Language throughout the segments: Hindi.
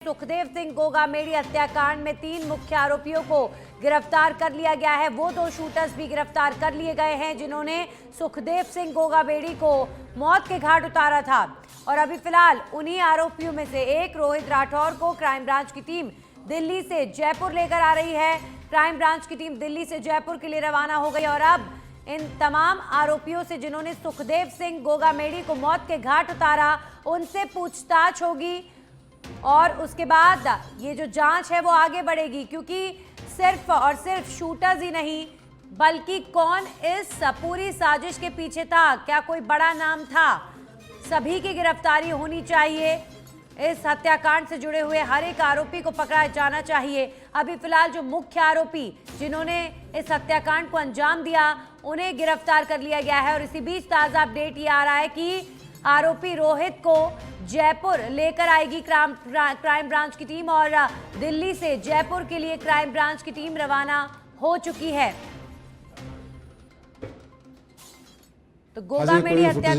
सुखदेव सिंह गोगामेड़ी हत्याकांड में 3 मुख्य आरोपियों को गिरफ्तार कर लिया गया है। वो 2 शूटर्स भी गिरफ्तार कर लिए गए हैं जिन्होंने सुखदेव सिंह गोगामेड़ी को मौत के घाट उतारा था। और अभी फिलहाल उन्हीं आरोपियों में से एक रोहित राठौर को क्राइम ब्रांच की टीम दिल्ली से जयपुर लेकर आ रही है। क्राइम ब्रांच की टीम दिल्ली से जयपुर के लिए रवाना हो गई और अब इन तमाम आरोपियों से जिन्होंने सुखदेव सिंह गोगामेड़ी को मौत के घाट उतारा, उनसे पूछताछ होगी और उसके बाद ये जो जांच है वो आगे बढ़ेगी, क्योंकि सिर्फ और सिर्फ शूटर्स ही नहीं बल्कि कौन इस पूरी साजिश के पीछे था, क्या कोई बड़ा नाम था, सभी की गिरफ्तारी होनी चाहिए। इस हत्याकांड से जुड़े हुए हर एक आरोपी को पकड़ा जाना चाहिए। अभी फिलहाल जो मुख्य आरोपी जिन्होंने इस हत्याकांड को अंजाम दिया उन्हें गिरफ्तार कर लिया गया है। और इसी बीच ताजा अपडेट ये आ रहा है कि आरोपी रोहित को जयपुर लेकर आएगी क्राइम ब्रांच की टीम और दिल्ली से जयपुर के लिए क्राइम ब्रांच की टीम रवाना हो चुकी है। तो गोगामेड़ी हत्या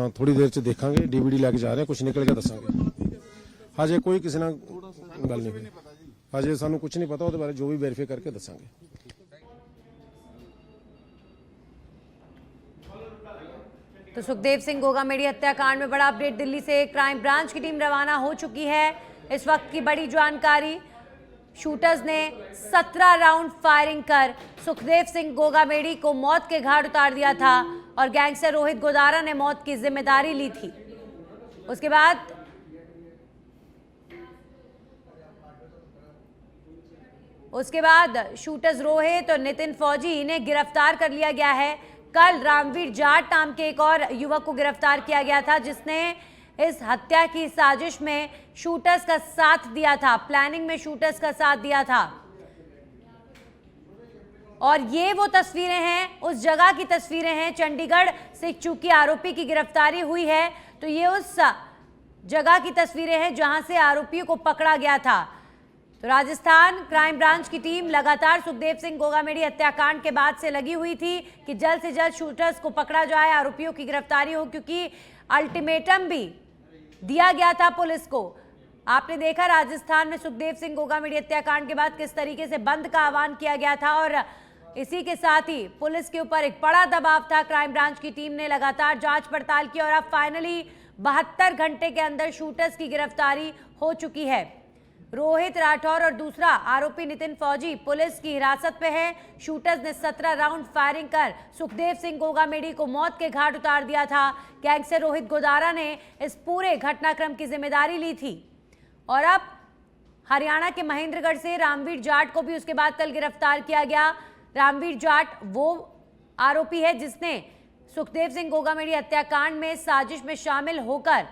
थोड़ी देर से देखांगे, डीवीडी लेके जा रहे हैं, कुछ निकल के दसांगे। हाजे कोई किसी ना गल नहीं हुई, हाजे सानू कुछ नहीं पता, उसके बारे जो भी वेरीफाई करके दसांगे। तो सुखदेव सिंह गोगामेड़ी हत्याकांड में बड़ा अपडेट, दिल्ली से क्राइम ब्रांच की टीम रवाना हो चुकी है। इस वक्त की बड़ी जानकारी, शूटर्स ने 17 राउंड फायरिंग कर सुखदेव सिंह गोगामेड़ी को मौत के घाट उतार दिया था और गैंगस्टर रोहित गोदारा ने मौत की जिम्मेदारी ली थी। उसके बाद शूटर्स रोहित और नितिन फौजी इन्हें गिरफ्तार कर लिया गया है। कल रामवीर जाट नाम के एक और युवक को गिरफ्तार किया गया था जिसने इस हत्या की साजिश में शूटर्स का साथ दिया था, प्लानिंग में शूटर्स का साथ दिया था। और ये वो तस्वीरें हैं, उस जगह की तस्वीरें हैं। चंडीगढ़ से चूंकि आरोपी की गिरफ्तारी हुई है तो ये उस जगह की तस्वीरें हैं जहां से आरोपियों को पकड़ा गया था। तो राजस्थान क्राइम ब्रांच की टीम लगातार सुखदेव सिंह गोगामेड़ी हत्याकांड के बाद से लगी हुई थी कि जल्द से जल्द शूटर्स को पकड़ा जाए, आरोपियों की गिरफ्तारी हो, क्योंकि अल्टीमेटम भी दिया गया था पुलिस को। आपने देखा राजस्थान में सुखदेव सिंह गोगामेड़ी हत्याकांड के बाद किस तरीके से बंद का आह्वान किया गया था और इसी के साथ ही पुलिस के ऊपर एक बड़ा दबाव था। क्राइम ब्रांच की टीम ने लगातार जांच पड़ताल की और अब फाइनली 72 घंटे के अंदर शूटर्स की गिरफ्तारी हो चुकी है। रोहित राठौर और दूसरा आरोपी नितिन फौजी पुलिस की हिरासत में है। शूटर्स ने 17 राउंड फायरिंग कर सुखदेव सिंह गोगामेड़ी को मौत के घाट उतार दिया था। गैंगस्टर रोहित गोदारा ने इस पूरे घटनाक्रम की जिम्मेदारी ली थी और अब हरियाणा के महेंद्रगढ़ से रामवीर जाट को भी उसके बाद कल गिरफ्तार किया गया। रामवीर जाट वो आरोपी है जिसने सुखदेव सिंह गोगामेड़ी हत्याकांड में साजिश में शामिल होकर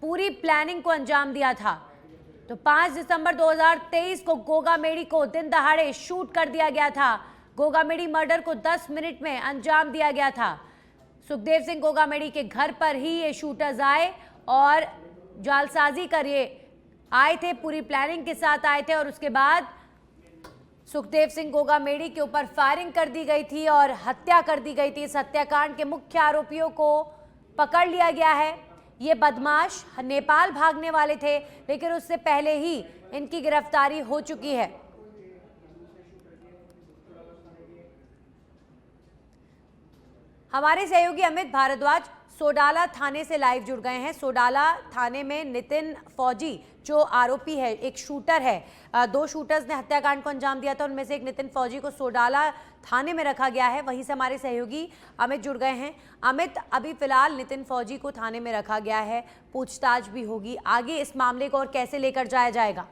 पूरी प्लानिंग को अंजाम दिया था। तो 5 दिसंबर 2023 को गोगामेड़ी को दिन दहाड़े शूट कर दिया गया था। गोगामेड़ी मर्डर को 10 मिनट में अंजाम दिया गया था। सुखदेव सिंह गोगामेड़ी के घर पर ही ये शूटर्स आए और जालसाजी कर ये आए थे, पूरी प्लानिंग के साथ आए थे और उसके बाद सुखदेव सिंह गोगामेड़ी के ऊपर फायरिंग कर दी गई थी और हत्या कर दी गई थी। इस हत्याकांड के मुख्य आरोपियों को पकड़ लिया गया है। ये बदमाश नेपाल भागने वाले थे लेकिन उससे पहले ही इनकी गिरफ्तारी हो चुकी है। हमारे सहयोगी अमित भारद्वाज सोडाला थाने से लाइव जुड़ गए हैं। सोडाला थाने में नितिन फौजी जो आरोपी है, एक शूटर है, 2 शूटर्स ने हत्याकांड को अंजाम दिया था, उनमें से एक नितिन फौजी को सोडाला थाने में रखा गया है। वहीं से हमारे सहयोगी अमित जुड़ गए हैं। अमित, अभी फिलहाल नितिन फौजी को थाने में रखा गया है, पूछताछ भी होगी, आगे इस मामले को और कैसे लेकर जाया जाएगा?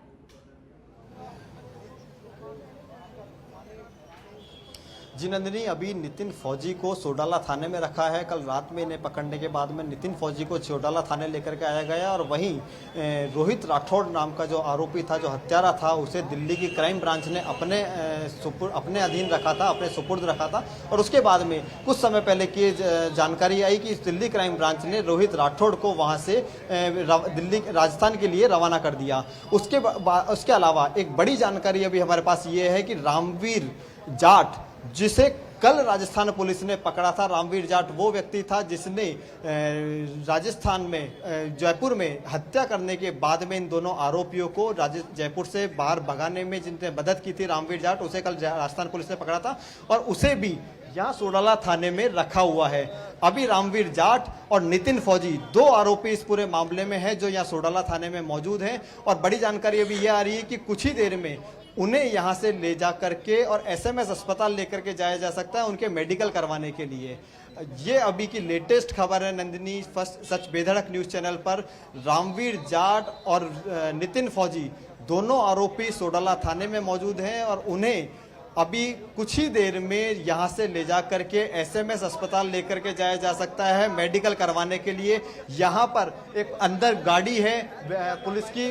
जी नंदिनी, अभी नितिन फौजी को सोडाला थाने में रखा है। कल रात में इन्हें पकड़ने के बाद में नितिन फौजी को सोडाला थाने लेकर के आया गया और वहीं रोहित राठौड़ नाम का जो आरोपी था, जो हत्यारा था, उसे दिल्ली की क्राइम ब्रांच ने अपने अधीन रखा था, अपने सुपुर्द रखा था। और उसके बाद में कुछ समय पहले की जानकारी आई कि दिल्ली क्राइम ब्रांच ने रोहित राठौड़ को वहाँ से दिल्ली राजस्थान के लिए रवाना कर दिया। उसके अलावा एक बड़ी जानकारी अभी हमारे पास ये है कि रामवीर जाट, जिसे कल राजस्थान पुलिस ने पकड़ा था रामवीर जाट, वो व्यक्ति था जिसने राजस्थान में जयपुर में हत्या करने के बाद में इन दोनों आरोपियों को जयपुर से बाहर भगाने में जिनने मदद की थी रामवीर जाट, उसे कल राजस्थान पुलिस ने पकड़ा था और उसे भी यहाँ सोडाला थाने में रखा हुआ है। अभी रामवीर जाट और नितिन फौजी 2 आरोपी इस पूरे मामले में हैं जो यहाँ सोडाला थाने में मौजूद हैं और बड़ी जानकारी अभी ये आ रही है कि कुछ ही देर में उन्हें यहाँ से ले जा करके और एसएमएस अस्पताल लेकर के जाया जा सकता है उनके मेडिकल करवाने के लिए। ये अभी की लेटेस्ट खबर है नंदिनी, फर्स्ट सच बेधड़क न्यूज़ चैनल पर। रामवीर जाट और नितिन फौजी दोनों आरोपी सोडाला थाने में मौजूद हैं और उन्हें अभी कुछ ही देर में यहाँ से ले जा करके एसएमएस अस्पताल लेकर के जाया जा सकता है मेडिकल करवाने के लिए। यहाँ पर एक अंदर गाड़ी है, पुलिस की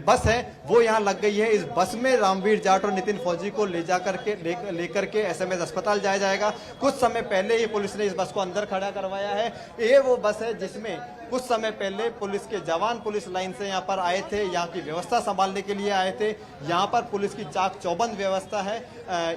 बस है, वो यहाँ लग गई है। इस बस में रामवीर जाट और नितिन फौजी को ले जा करके लेकर के एसएमएस अस्पताल जाया जाएगा। कुछ समय पहले ही पुलिस ने इस बस को अंदर खड़ा करवाया है। ये वो बस है जिसमें कुछ समय पहले पुलिस के जवान पुलिस लाइन से यहाँ पर आए थे, यहाँ की व्यवस्था संभालने के लिए आए थे। यहाँ पर पुलिस की चाक चौबंद व्यवस्था है।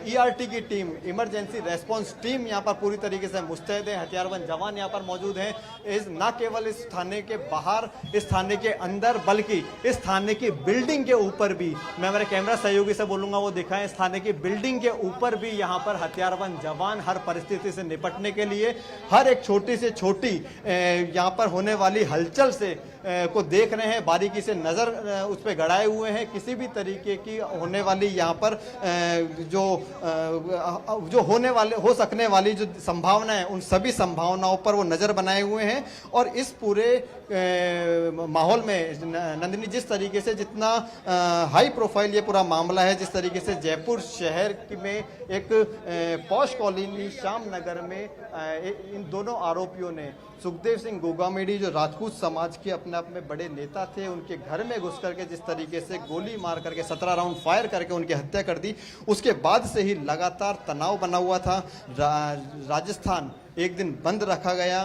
ईआरटी की टीम, इमरजेंसी रेस्पॉन्स टीम यहाँ पर पूरी तरीके से मुस्तैद है। हथियारबंद जवान यहाँ पर मौजूद हैं। इस न केवल इस थाने के बाहर, इस थाने के अंदर, बल्कि इस थाने की बिल्डिंग के ऊपर भी, मैं मेरे कैमरा सहयोगी से बोलूंगा वो दिखाएं, इस थाने की बिल्डिंग के ऊपर भी यहाँ पर हथियारबंद जवान हर परिस्थिति से निपटने के लिए, हर एक छोटी से छोटी यहाँ पर होने वाली हलचल से को देख रहे हैं, बारीकी से नजर उस पर गड़ाए हुए हैं। किसी भी तरीके की होने वाली यहाँ पर जो होने वाले हो सकने वाली जो संभावनाएं, उन सभी संभावनाओं पर वो नजर बनाए हुए हैं। और इस पूरे माहौल में नंदिनी, जिस तरीके से जितना हाई प्रोफाइल ये पूरा मामला है, जिस तरीके से जयपुर शहर में एक पॉश कॉलोनी श्याम नगर में इन दोनों आरोपियों ने सुखदेव सिंह गोगामेडी, जो राजपूत समाज के अपने आप में बड़े नेता थे, उनके घर में घुस करके जिस तरीके से गोली मार करके 17 राउंड फायर करके उनकी हत्या कर दी, उसके बाद से ही लगातार तनाव बना हुआ था। राजस्थान एक दिन बंद रखा गया।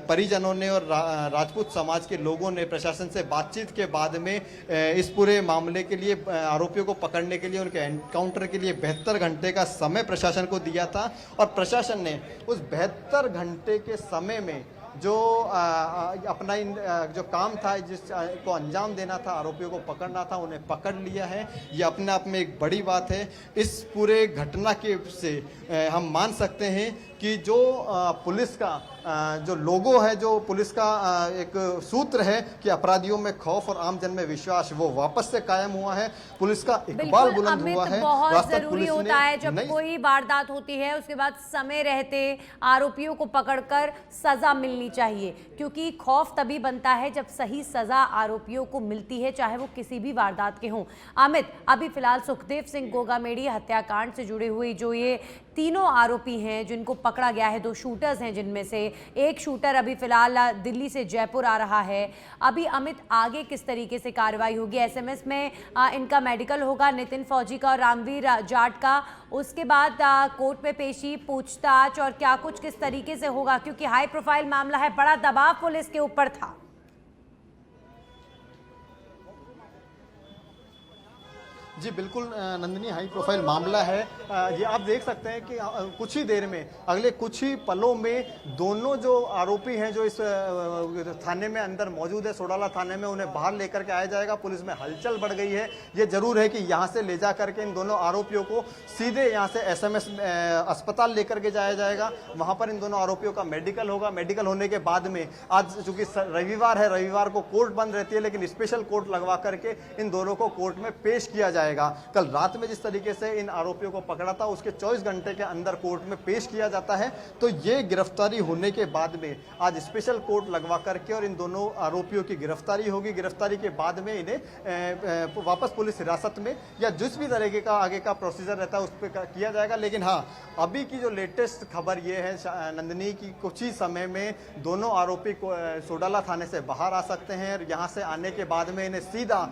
परिजनों ने और राजपूत समाज के लोगों ने प्रशासन से बातचीत के बाद में इस पूरे मामले के लिए, आरोपियों को पकड़ने के लिए, उनके एनकाउंटर के लिए 72 घंटे का समय प्रशासन को दिया था। और प्रशासन ने उस 72 घंटे के समय में जो अपना जो काम था, जिस को अंजाम देना था, आरोपियों को पकड़ना था, उन्हें पकड़ लिया है। ये अपने आप में एक बड़ी बात है। इस पूरे घटना के से हम मान सकते हैं कि जो पुलिस का जो लोगो है, जो पुलिस का एक सूत्र है कि अपराधियों में खौफ और आम जन में विश्वास, वो वापस से कायम हुआ है। पुलिस का इकबाल बुलंद हुआ है। बहुत जरूरी होता है जब कोई वारदात होती है उसके बाद समय रहते आरोपियों को पकड़कर सजा मिलनी चाहिए, क्योंकि खौफ तभी बनता है जब सही सजा आरोपियों को मिलती है, चाहे वो किसी भी वारदात के हों। अमित, अभी फिलहाल सुखदेव सिंह गोगामेडी हत्याकांड से जुड़े हुए जो ये तीनों आरोपी हैं जिनको पकड़ा गया है, 2 शूटर्स हैं जिनमें से एक शूटर अभी फिलहाल दिल्ली से जयपुर आ रहा है। अभी अमित, आगे किस तरीके से कार्रवाई होगी? एसएमएस में इनका मेडिकल होगा, नितिन फौजी का और रामवीर जाट का, उसके बाद कोर्ट में पेशी, पूछताछ और क्या कुछ किस तरीके से होगा? क्योंकि हाई प्रोफाइल मामला है, बड़ा दबाव पुलिस के ऊपर था। जी बिल्कुल नंदिनी, हाई प्रोफाइल मामला है। ये आप देख सकते हैं कि कुछ ही देर में, अगले कुछ ही पलों में दोनों जो आरोपी हैं जो इस थाने में अंदर मौजूद है, सोडाला थाने में, उन्हें बाहर लेकर के आया जाएगा। पुलिस में हलचल बढ़ गई है। ये जरूर है कि यहाँ से ले जा करके इन दोनों आरोपियों को सीधे यहाँ से एसएमएस अस्पताल लेकर के जाया जाएगा। वहाँ पर इन दोनों आरोपियों का मेडिकल होगा। मेडिकल होने के बाद में, आज चूंकि रविवार है, रविवार को कोर्ट बंद रहती है, लेकिन स्पेशल कोर्ट लगवा करके इन दोनों को कोर्ट में पेश किया जाएगा। कल रात में जिस तरीके से इन आरोपियों को पकड़ा था, उसके 24 घंटे के अंदर कोर्ट में पेश किया जाता है। तो ये गिरफ्तारी होने के बाद में आज स्पेशल कोर्ट लगवा करके और इन दोनों आरोपियों की गिरफ्तारी होगी। गिरफ्तारी के बाद में इन्हें वापस पुलिस हिरासत में या जिस भी तरीके का आगे का प्रोसीजर रहता है उस पर किया जाएगा। लेकिन हाँ, अभी की जो लेटेस्ट खबर ये है नंदिनी की, कुछ ही समय में दोनों आरोपी को सोडाला थाने से बाहर आ सकते हैं। और यहाँ से आने के बाद में इन्हें सीधा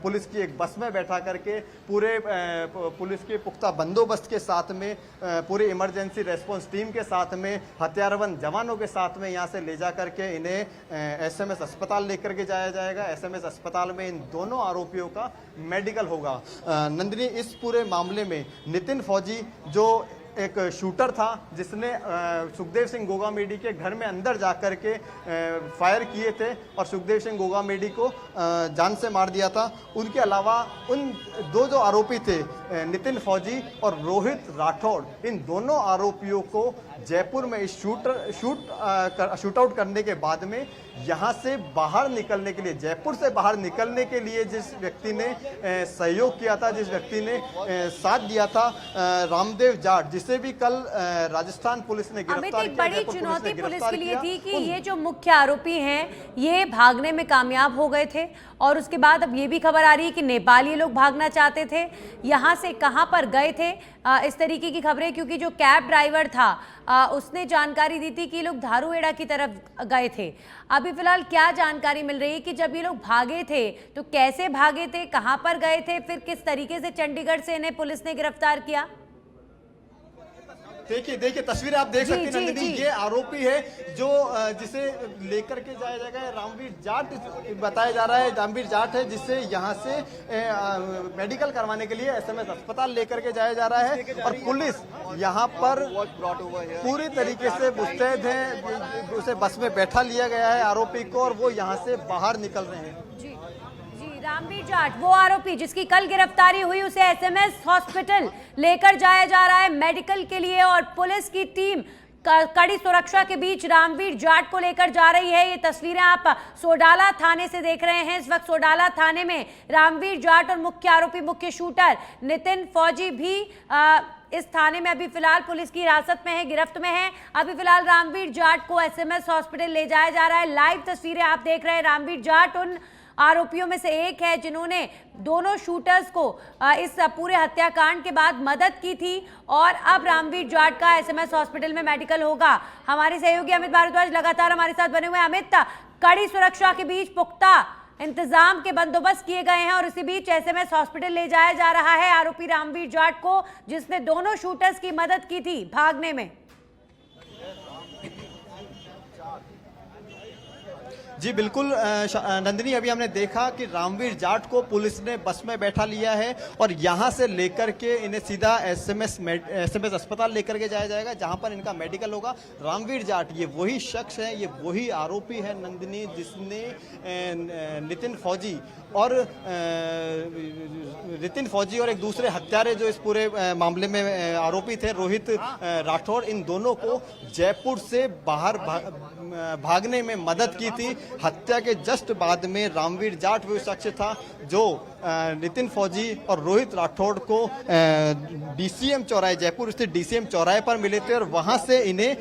पुलिस की एक बस में बैठा करके पूरे पुलिस के पुख्ता बंदोबस्त के साथ में, पूरी इमरजेंसी रेस्पॉन्स टीम के साथ में, हथियारबंद जवानों के साथ में यहाँ से ले जा करके इन्हें एसएमएस अस्पताल लेकर के जाया जाएगा। एसएमएस अस्पताल में इन दोनों आरोपियों का मेडिकल होगा। नंदिनी, इस पूरे मामले में नितिन फौजी जो एक शूटर था जिसने सुखदेव सिंह गोगामेडी के घर में अंदर जाकर के फायर किए थे और सुखदेव सिंह गोगामेडी को जान से मार दिया था। उनके अलावा उन दो जो आरोपी थे नितिन फौजी और रोहित राठौड़, इन दोनों आरोपियों को जयपुर में इस शूट आउट करने के बाद में यहाँ से बाहर निकलने के लिए, जयपुर से बाहर निकलने के लिए जिस व्यक्ति ने सहयोग किया था, जिस व्यक्ति ने साथ दिया था, रामदेव जाट, जिसे भी कल राजस्थान पुलिस ने गिरफ्तार किया। बड़ी चुनौती पुलिस के लिए थी कि ये जो मुख्य आरोपी हैं ये भागने में कामयाब हो गए थे और उसके बाद अब ये भी खबर आ रही है कि नेपाल ये लोग भागना चाहते थे, यहाँ से कहाँ पर गए थे, इस तरीके की खबरें, क्योंकि जो कैब ड्राइवर था उसने जानकारी दी थी कि ये लोग धारूहेड़ा की तरफ गए थे। अभी फिलहाल क्या जानकारी मिल रही है कि जब ये लोग भागे थे तो कैसे भागे थे, कहां पर गए थे, फिर किस तरीके से चंडीगढ़ से इन्हें पुलिस ने गिरफ्तार किया? देखिए तस्वीरें आप देख सकते हैं नंदिनी, ये आरोपी है जो जिसे लेकर के जाया जाएगा। रामवीर जाट बताया जा रहा है, रामवीर जाट है जिसे यहाँ से मेडिकल करवाने के लिए एसएमएस अस्पताल लेकर के जाया जा रहा है और पुलिस यहाँ पर पूरी तरीके से मुस्तैद है। उसे बस में बैठा लिया गया है आरोपी को और वो यहाँ से बाहर निकल रहे हैं। रामवीर जाट वो आरोपी जिसकी कल गिरफ्तारी हुई, उसे एसएमएस हॉस्पिटल लेकर जाया जा रहा है मेडिकल के लिए और पुलिस की टीम कड़ी सुरक्षा के बीच रामवीर जाट को लेकर जा रही है। ये तस्वीरें आप सोडाला थाने से देख रहे हैं। इस वक्त सोडाला थाने में रामवीर जाट और मुख्य आरोपी, मुख्य शूटर नितिन फौजी भी इस थाने में अभी फिलहाल पुलिस की हिरासत में है, गिरफ्त में है। अभी फिलहाल रामवीर जाट को एसएमएस हॉस्पिटल ले जाया जा रहा है। लाइव तस्वीरें आप देख रहे हैं। रामवीर जाट उन आरोपियों में से एक है जिन्होंने दोनों शूटर्स को इस पूरे हत्याकांड के बाद मदद की थी और अब रामवीर जाट का एसएमएस हॉस्पिटल में मेडिकल होगा। हमारे सहयोगी अमित भारद्वाज लगातार हमारे साथ बने हुए हैं। अमित, कड़ी सुरक्षा के बीच पुख्ता इंतजाम के बंदोबस्त किए गए हैं और इसी बीच एसएमएस हॉस्पिटल ले जाया जा रहा है आरोपी रामवीर जाट को, जिसने दोनों शूटर्स की मदद की थी भागने में। जी बिल्कुल नंदिनी, अभी हमने देखा कि रामवीर जाट को पुलिस ने बस में बैठा लिया है और यहाँ से लेकर के इन्हें सीधा एसएमएस अस्पताल लेकर के जाया जाएगा जहाँ पर इनका मेडिकल होगा। रामवीर जाट ये वही शख्स है, ये वही आरोपी है नंदिनी जिसने नितिन फौजी और एक दूसरे हत्यारे जो इस पूरे मामले में आरोपी थे, रोहित राठौड़, इन दोनों को जयपुर से बाहर भागने में मदद की थी। हत्या के जस्ट बाद में रामवीर जाट वो शख्स था जो नितिन फौजी और रोहित राठौड़ को डीसीएम चौराहे, जयपुर स्थित डीसीएम चौराहे पर मिले थे और वहां से इन्हें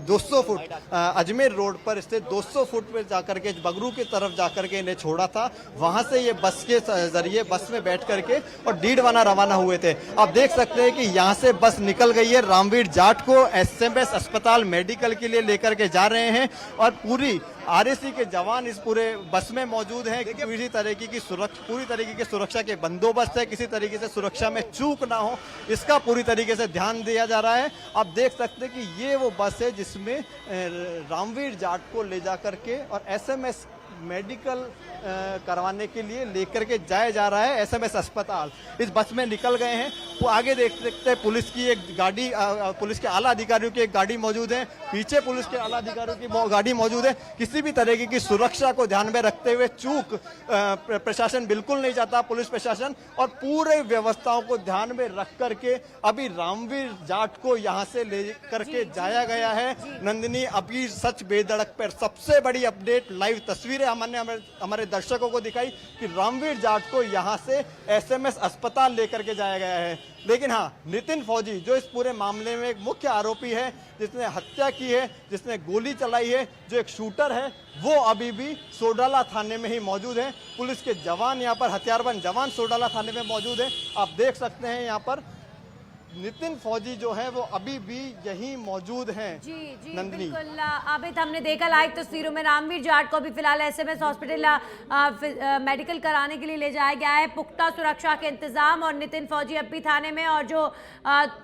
200 फुट अजमेर रोड पर स्थित 200 फुट पर जाकर के बगरू की तरफ जाकर के इन्हें छोड़ा था। वहां से ये बस के जरिए बस में बैठ करके और डीडवाना रवाना हुए थे। आप देख सकते हैं कि यहाँ से बस निकल गई है। रामवीर जाट को एसएमएस अस्पताल मेडिकल के लिए लेकर के जा रहे हैं और पूरी आरएसी के जवान इस पूरे बस में मौजूद हैं। पूरी तरीके की सुरक्षा के बंदोबस्त है, किसी तरीके से सुरक्षा में चूक ना हो इसका पूरी तरीके से ध्यान दिया जा रहा है। आप देख सकते हैं कि ये वो बस है जिसमें रामवीर जाट को ले जा करके और एसएमएस मेडिकल करवाने के लिए लेकर के जाया जा रहा है एसएमएस अस्पताल। इस बस में निकल गए हैं। वो आगे देख सकते हैं पुलिस की एक गाड़ी, पुलिस के आला अधिकारियों की एक गाड़ी मौजूद है, पीछे पुलिस के आला अधिकारियों की गाड़ी मौजूद है। किसी भी तरीके की सुरक्षा को ध्यान में रखते हुए चूक प्रशासन बिल्कुल नहीं चाहता, पुलिस प्रशासन, और पूरे व्यवस्थाओं को ध्यान में रख करके अभी रामवीर जाट को यहाँ से ले करके जाया गया है। नंदिनी, अभी सच बेधड़क पर सबसे बड़ी अपडेट, लाइव तस्वीरें हमने हमारे दर्शकों को दिखाई कि रामवीर जाट को यहाँ से एसएमएस अस्पताल लेकर के जाया गया है। लेकिन हाँ, नितिन फौजी जो इस पूरे मामले में एक मुख्य आरोपी है, जिसने हत्या की है, जिसने गोली चलाई है, जो एक शूटर है, वो अभी भी सोडाला थाने में ही मौजूद है। पुलिस के जवान यहाँ पर, हथियारबंद जवान सोडाला थाने में मौजूद है। आप देख सकते हैं यहाँ पर नितिन फौजी जो है वो अभी भी यही मौजूद हैं। जी नंदिनी, बिल्कुल आबिद, हमने देखा लाइव तस्वीरों में रामवीर जाट को भी फिलहाल एसएमएस हॉस्पिटल मेडिकल कराने के लिए ले जाया गया है। पुख्ता सुरक्षा के इंतजाम और नितिन फौजी अब भी थाने में, और जो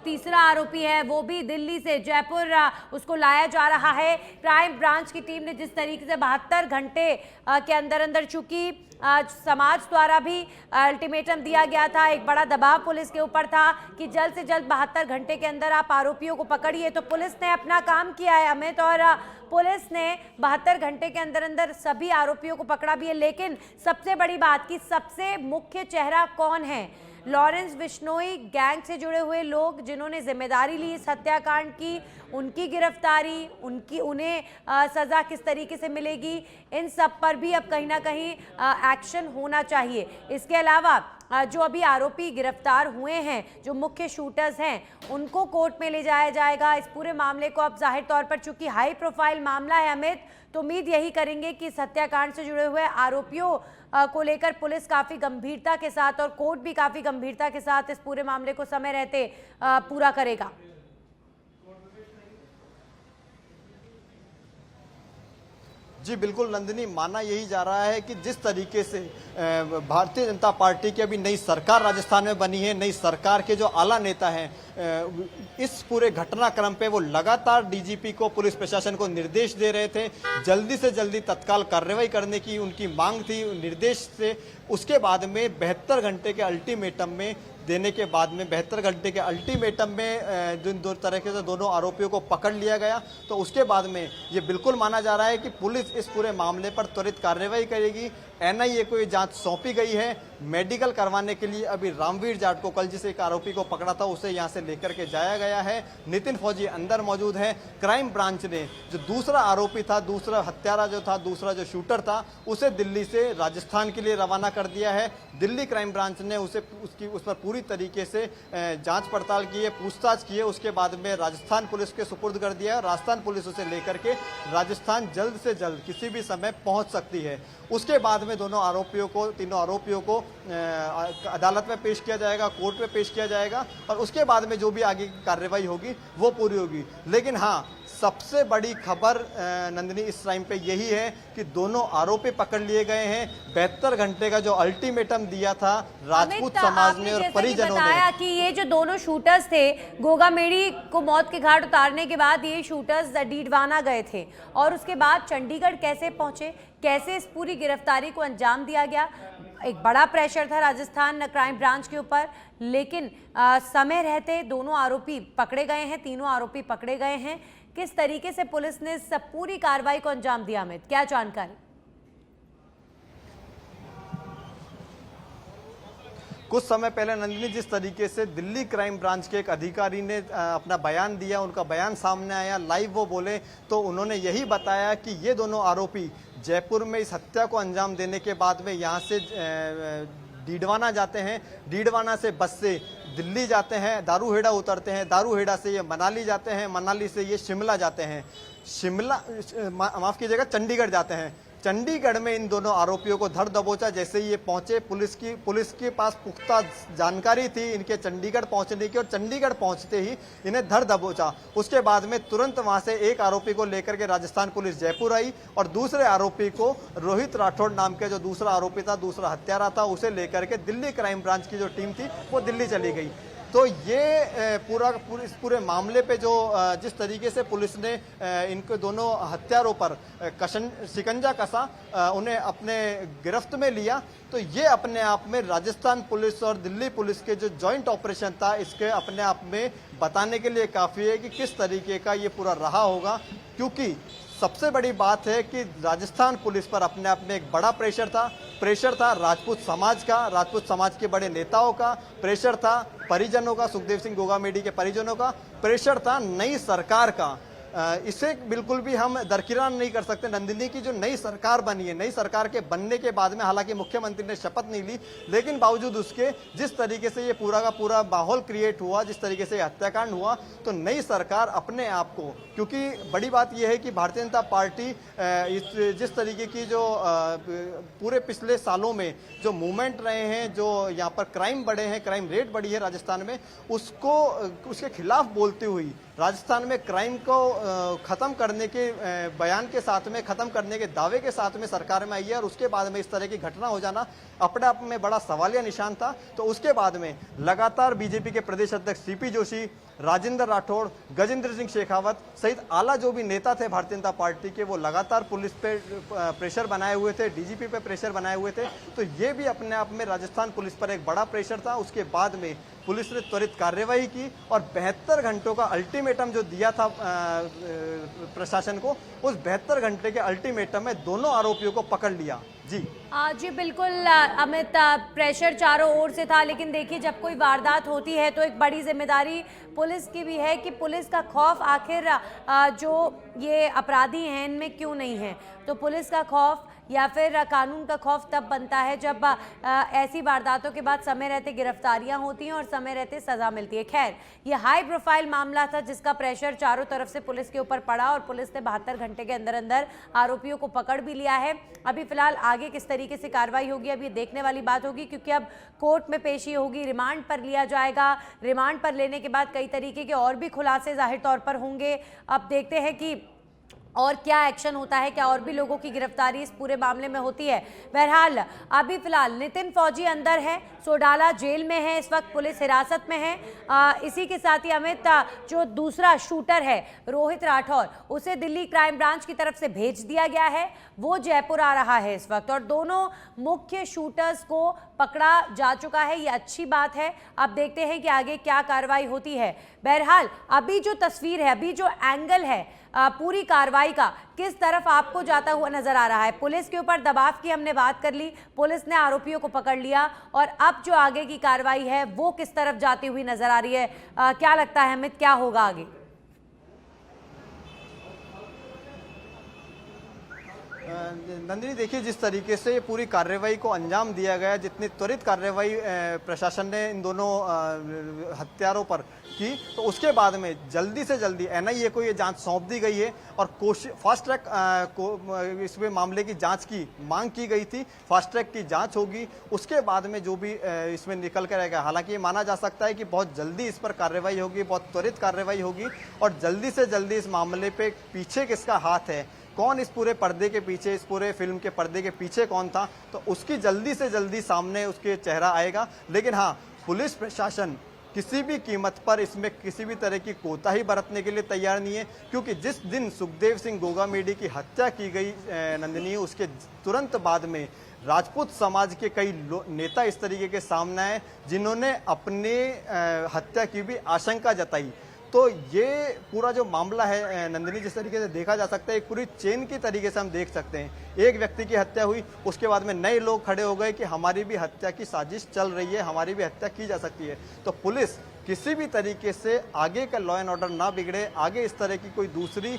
तीसरा आरोपी है वो भी दिल्ली से जयपुर उसको लाया जा रहा है। क्राइम ब्रांच की टीम ने जिस तरीके से 72 घंटे के अंदर अंदर, चूंकि समाज द्वारा भी अल्टीमेटम दिया गया था, एक बड़ा दबाव पुलिस के ऊपर था कि जल्द से जल्द तुरंत 72 घंटे के अंदर आप आरोपियों को पकड़िए। तो पुलिस ने अपना काम किया है अमित, और पुलिस ने 72 घंटे के अंदर अंदर सभी आरोपियों को पकड़ा भी है। लेकिन सबसे बड़ी बात कि सबसे मुख्य चेहरा कौन है? लॉरेंस बिश्नोई गैंग से जुड़े हुए लोग जिन्होंने जिम्मेदारी ली इस हत्याकांड की, उनकी गिरफ्तारी, उन्हें सज़ा किस तरीके से मिलेगी, इन सब पर भी अब कहीं ना कहीं एक्शन होना चाहिए। इसके अलावा जो अभी आरोपी गिरफ्तार हुए हैं, जो मुख्य शूटर्स हैं, उनको कोर्ट में ले जाया जाएगा। इस पूरे मामले को अब जाहिर तौर पर चूंकि हाई प्रोफाइल मामला है अमित, तो उम्मीद यही करेंगे कि इस हत्याकांड से जुड़े हुए आरोपियों को लेकर पुलिस काफ़ी गंभीरता के साथ और कोर्ट भी काफ़ी गंभीरता के साथ इस पूरे मामले को समय रहते पूरा करेगा। जी बिल्कुल नंदिनी, माना यही जा रहा है कि जिस तरीके से भारतीय जनता पार्टी की अभी नई सरकार राजस्थान में बनी है, नई सरकार के जो आला नेता हैं, इस पूरे घटनाक्रम पे वो लगातार डीजीपी को, पुलिस प्रशासन को निर्देश दे रहे थे। जल्दी से जल्दी तत्काल कार्रवाई करने की उनकी मांग थी निर्देश से। उसके बाद में 72 घंटे के अल्टीमेटम में देने के बाद में 72 घंटे के अल्टीमेटम में जिन दो तरीके से दोनों आरोपियों को पकड़ लिया गया, तो उसके बाद में ये बिल्कुल माना जा रहा है कि पुलिस इस पूरे मामले पर त्वरित कार्रवाई करेगी। एनआईए को ये जांच सौंपी गई है। मेडिकल करवाने के लिए अभी रामवीर जाट को, कल जिस एक आरोपी को पकड़ा था, उसे यहां से लेकर के जाया गया है। नितिन फौजी अंदर मौजूद है। क्राइम ब्रांच ने जो दूसरा आरोपी था, दूसरा हत्यारा जो था, दूसरा जो शूटर था, उसे दिल्ली से राजस्थान के लिए रवाना कर दिया है। दिल्ली क्राइम ब्रांच ने उस पर पूरी तरीके से जांच पड़ताल की है, पूछताछ की है। उसके बाद में राजस्थान पुलिस के सुपुर्द कर दिया है। राजस्थान पुलिस उसे लेकर के राजस्थान जल्द से जल्द किसी भी समय पहुंच सकती है। उसके बाद में दोनों आरोपियों को, तीनों आरोपियों को अदालत में पेश किया जाएगा, कोर्ट में पेश किया जाएगा, और उसके बाद में जो भी आगे की कार्रवाई होगी वो पूरी होगी। लेकिन हाँ, सबसे बड़ी खबर नंदिनी इस टाइम पे यही है कि दोनों आरोपी पकड़ लिए गए हैं। 72 घंटे का जो अल्टीमेटम दिया था राजपूत समाज ने और परिजनों ने, बताया कि ये जो दोनों शूटर्स थे, गोगा मेडी को मौत के घाट उतारने के बाद ये शूटर्स डीडवाना गए थे, और उसके बाद चंडीगढ़ कैसे पहुंचे, कैसे इस पूरी गिरफ्तारी को अंजाम दिया गया। एक बड़ा प्रेशर था राजस्थान क्राइम ब्रांच के ऊपर, लेकिन समय रहते दोनों आरोपी पकड़े गए हैं, तीनों आरोपी पकड़े गए हैं। किस तरीके से पुलिस ने सब पूरी कार्रवाई को अंजाम दिया अमित, क्या जानकारी? कुछ समय पहले नंदिनी, जिस तरीके से दिल्ली क्राइम ब्रांच के एक अधिकारी ने अपना बयान दिया, उनका बयान सामने आया, लाइव वो बोले, तो उन्होंने यही बताया कि ये दोनों आरोपी जयपुर में इस हत्या को अंजाम देने के बाद में यहाँ से डीडवाना जाते हैं, डीडवाना से बस से दिल्ली जाते हैं, दारूहेड़ा उतरते हैं, दारूहेड़ा से ये मनाली जाते हैं, मनाली से ये शिमला जाते हैं, शिमला माफ़ कीजिएगा चंडीगढ़ जाते हैं। चंडीगढ़ में इन दोनों आरोपियों को धर दबोचा। जैसे ही ये पहुंचे, पुलिस के पास पुख्ता जानकारी थी इनके चंडीगढ़ पहुंचने की, और चंडीगढ़ पहुंचते ही इन्हें धर दबोचा। उसके बाद में तुरंत वहां से एक आरोपी को लेकर के राजस्थान पुलिस जयपुर आई, और दूसरे आरोपी को, रोहित राठौड़ नाम के जो दूसरा आरोपी था, दूसरा हत्यारा था, उसे लेकर के दिल्ली क्राइम ब्रांच की जो टीम थी वो दिल्ली चली गई। तो ये इस पूरे मामले पे जो जिस तरीके से पुलिस ने इनको दोनों हत्यारों पर शिकंजा कसा, उन्हें अपने गिरफ्त में लिया, तो ये अपने आप में राजस्थान पुलिस और दिल्ली पुलिस के जो जॉइंट ऑपरेशन था, इसके अपने आप में बताने के लिए काफ़ी है कि किस तरीके का ये पूरा रहा होगा। क्योंकि सबसे बड़ी बात है कि राजस्थान पुलिस पर अपने आप में एक बड़ा प्रेशर था राजपूत समाज का, राजपूत समाज के बड़े नेताओं का प्रेशर था, परिजनों का, सुखदेव सिंह गोगामेडी के परिजनों का प्रेशर था, नई सरकार का। इसे बिल्कुल भी हम दरकिरार नहीं कर सकते नंदिनी की जो नई सरकार बनी है, नई सरकार के बनने के बाद में हालांकि मुख्यमंत्री ने शपथ नहीं ली, लेकिन बावजूद उसके जिस तरीके से ये पूरा का पूरा माहौल क्रिएट हुआ, जिस तरीके से हत्याकांड हुआ, तो नई सरकार अपने आप को, क्योंकि बड़ी बात यह है कि भारतीय जनता पार्टी जिस तरीके की जो पूरे पिछले सालों में जो मूवमेंट रहे हैं, जो यहाँ पर क्राइम बढ़े हैं, क्राइम रेट बढ़ी है राजस्थान में, उसके खिलाफ बोलती हुई राजस्थान में क्राइम को खत्म करने के बयान के साथ में, खत्म करने के दावे के साथ में सरकार में आई है, और उसके बाद में इस तरह की घटना हो जाना अपने आप में बड़ा सवालिया निशान था। तो उसके बाद में लगातार बीजेपी के प्रदेश अध्यक्ष सीपी जोशी, राजेंद्र राठौड़, गजेंद्र सिंह शेखावत सहित आला जो भी नेता थे भारतीय जनता पार्टी के, वो लगातार पुलिस पे प्रेशर बनाए हुए थे, डीजीपी पे प्रेशर बनाए हुए थे। तो ये भी अपने आप में राजस्थान पुलिस पर एक बड़ा प्रेशर था। उसके बाद में पुलिस ने त्वरित कार्यवाही की और 72 घंटों का अल्टीमेटम जो दिया था प्रशासन को, उस 72 घंटे के अल्टीमेटम में दोनों आरोपियों को पकड़ लिया। जी जी बिल्कुल अमित, प्रेशर चारों ओर से था, लेकिन देखिए जब कोई वारदात होती है तो एक बड़ी जिम्मेदारी पुलिस की भी है कि पुलिस का खौफ आखिर जो ये अपराधी हैं इनमें क्यों नहीं है। तो पुलिस का खौफ या फिर कानून का खौफ तब बनता है जब ऐसी वारदातों के बाद समय रहते गिरफ्तारियां होती हैं और समय रहते सजा मिलती है। खैर, ये हाई प्रोफाइल मामला था जिसका प्रेशर चारों तरफ से पुलिस के ऊपर पड़ा और पुलिस ने 72 घंटे के अंदर अंदर आरोपियों को पकड़ भी लिया है। अभी फिलहाल आगे किस तरीके से कार्रवाई होगी अब ये देखने वाली बात होगी, क्योंकि अब कोर्ट में पेशी होगी, रिमांड पर लिया जाएगा। रिमांड पर लेने के बाद कई तरीके के और भी खुलासे जाहिर तौर पर होंगे। अब देखते हैं कि और क्या एक्शन होता है, क्या और भी लोगों की गिरफ्तारी इस पूरे मामले में होती है। बहरहाल अभी फिलहाल नितिन फौजी अंदर है, सोडाला जेल में है, इस वक्त पुलिस हिरासत में है। इसी के साथ ही अमित, जो दूसरा शूटर है रोहित राठौर, उसे दिल्ली क्राइम ब्रांच की तरफ से भेज दिया गया है। वो जयपुर आ रहा है इस वक्त और दोनों मुख्य शूटर्स को पकड़ा जा चुका है। ये अच्छी बात है। अब देखते हैं कि आगे क्या कार्रवाई होती है। बहरहाल अभी जो तस्वीर है, अभी जो एंगल है पूरी कार्रवाई का, किस तरफ आपको जाता हुआ नजर आ रहा है? पुलिस के ऊपर दबाव की हमने बात कर ली, पुलिस ने आरोपियों को पकड़ लिया और अब जो आगे की कार्रवाई है वो किस तरफ जाती हुई नजर आ रही है? क्या लगता है अमित, क्या होगा आगे? नंदिनी, देखिए जिस तरीके से ये पूरी कार्रवाई को अंजाम दिया गया, जितनी त्वरित कार्रवाई प्रशासन ने इन दोनों हत्यारों पर की, तो उसके बाद में जल्दी से जल्दी एनआईए को ये जांच सौंप दी गई है और फास्ट ट्रैक इसमें मामले की जांच की मांग की गई थी। फास्ट ट्रैक की जांच होगी, उसके बाद में जो भी इसमें निकल कर आएगा। हालांकि ये माना जा सकता है कि बहुत जल्दी इस पर कार्रवाई होगी, बहुत त्वरित कार्रवाई होगी और जल्दी से जल्दी इस मामले पे पीछे किसका हाथ है, कौन इस पूरे पर्दे के पीछे, इस पूरे फिल्म के पर्दे के पीछे कौन था, तो उसकी जल्दी से जल्दी सामने उसके चेहरा आएगा। लेकिन हाँ, पुलिस प्रशासन किसी भी कीमत पर इसमें किसी भी तरह की कोताही बरतने के लिए तैयार नहीं है, क्योंकि जिस दिन सुखदेव सिंह गोगामेडी की हत्या की गई नंदिनी, उसके तुरंत बाद में राजपूत समाज के कई नेता इस तरीके के सामने आए जिन्होंने अपने हत्या की भी आशंका जताई। तो ये पूरा जो मामला है नंदिनी, जिस तरीके से देखा जा सकता है, एक पूरी चेन की तरीके से हम देख सकते हैं। एक व्यक्ति की हत्या हुई, उसके बाद में नए लोग खड़े हो गए कि हमारी भी हत्या की साजिश चल रही है, हमारी भी हत्या की जा सकती है। तो पुलिस किसी भी तरीके से आगे का लॉ एंड ऑर्डर ना बिगड़े, आगे इस तरह की कोई दूसरी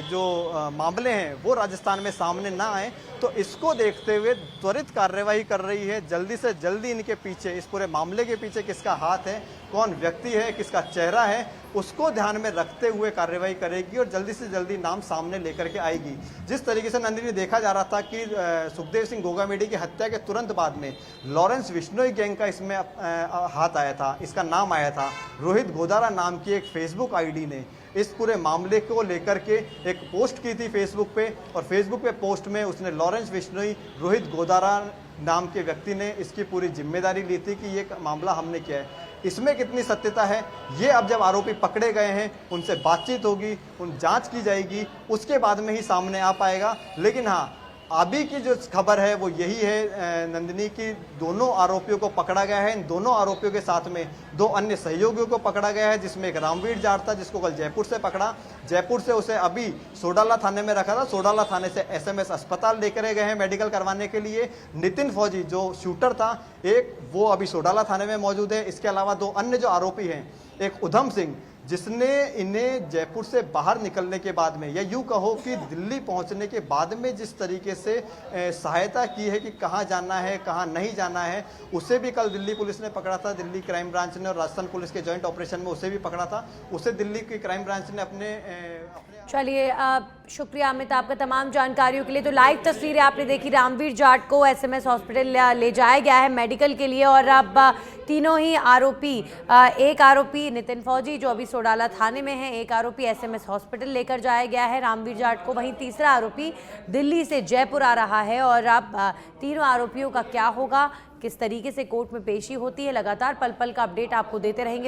जो मामले हैं वो राजस्थान में सामने ना आए, तो इसको देखते हुए त्वरित कार्रवाई कर रही है। जल्दी से जल्दी इनके पीछे, इस पूरे मामले के पीछे किसका हाथ है, कौन व्यक्ति है, किसका चेहरा है, उसको ध्यान में रखते हुए कार्रवाई करेगी और जल्दी से जल्दी नाम सामने लेकर के आएगी। जिस तरीके से नंदिनी देखा जा रहा था कि सुखदेव सिंह गोगामेडी की हत्या के तुरंत बाद में लॉरेंस विश्नोई गैंग का इसमें हाथ आया था, इसका नाम आया था। रोहित गोदारा नाम की एक फेसबुक आईडी ने इस पूरे मामले को लेकर के एक पोस्ट की थी फेसबुक पे, और फेसबुक पे पोस्ट में उसने लॉरेंस विश्नोई, रोहित गोदारा नाम के व्यक्ति ने इसकी पूरी जिम्मेदारी ली थी कि ये मामला हमने किया है। इसमें कितनी सत्यता है, ये अब जब आरोपी पकड़े गए हैं, उनसे बातचीत होगी, उन जांच की जाएगी, उसके बाद में ही सामने आ पाएगा। लेकिन हाँ, अभी की जो खबर है वो यही है नंदिनी की दोनों आरोपियों को पकड़ा गया है। इन दोनों आरोपियों के साथ में दो अन्य सहयोगियों को पकड़ा गया है, जिसमें एक रामवीर जाट था जिसको कल जयपुर से पकड़ा। जयपुर से उसे अभी सोडाला थाने में रखा था, सोडाला थाने से एसएमएस अस्पताल लेकर गए हैं मेडिकल करवाने के लिए। नितिन फौजी जो शूटर था एक, वो अभी सोडाला थाने में मौजूद है। इसके अलावा दो अन्य जो आरोपी हैं, एक उधम सिंह जिसने इन्हें जयपुर से बाहर निकलने के बाद में, या यूं कहो कि दिल्ली पहुंचने के बाद में जिस तरीके से सहायता की है कि कहां जाना है कहां नहीं जाना है, उसे भी कल दिल्ली पुलिस ने पकड़ा था। दिल्ली क्राइम ब्रांच ने और राजस्थान पुलिस के जॉइंट ऑपरेशन में उसे भी पकड़ा था। उसे दिल्ली की क्राइम ब्रांच ने अपने चलिए, शुक्रिया अमित आपका तमाम जानकारियों के लिए। तो लाइव तस्वीरें आपने देखी, रामवीर जाट को एसएमएस हॉस्पिटल ले जाया गया है मेडिकल के लिए और अब तीनों ही आरोपी, एक आरोपी नितिन फौजी जो अभी सोडाला थाने में है, एक आरोपी एसएमएस हॉस्पिटल लेकर जाया गया है रामवीर जाट को, वहीं तीसरा आरोपी दिल्ली से जयपुर आ रहा है। और अब तीनों आरोपियों का क्या होगा, किस तरीके से कोर्ट में पेशी होती है, लगातार पल पल का अपडेट आपको देते रहेंगे।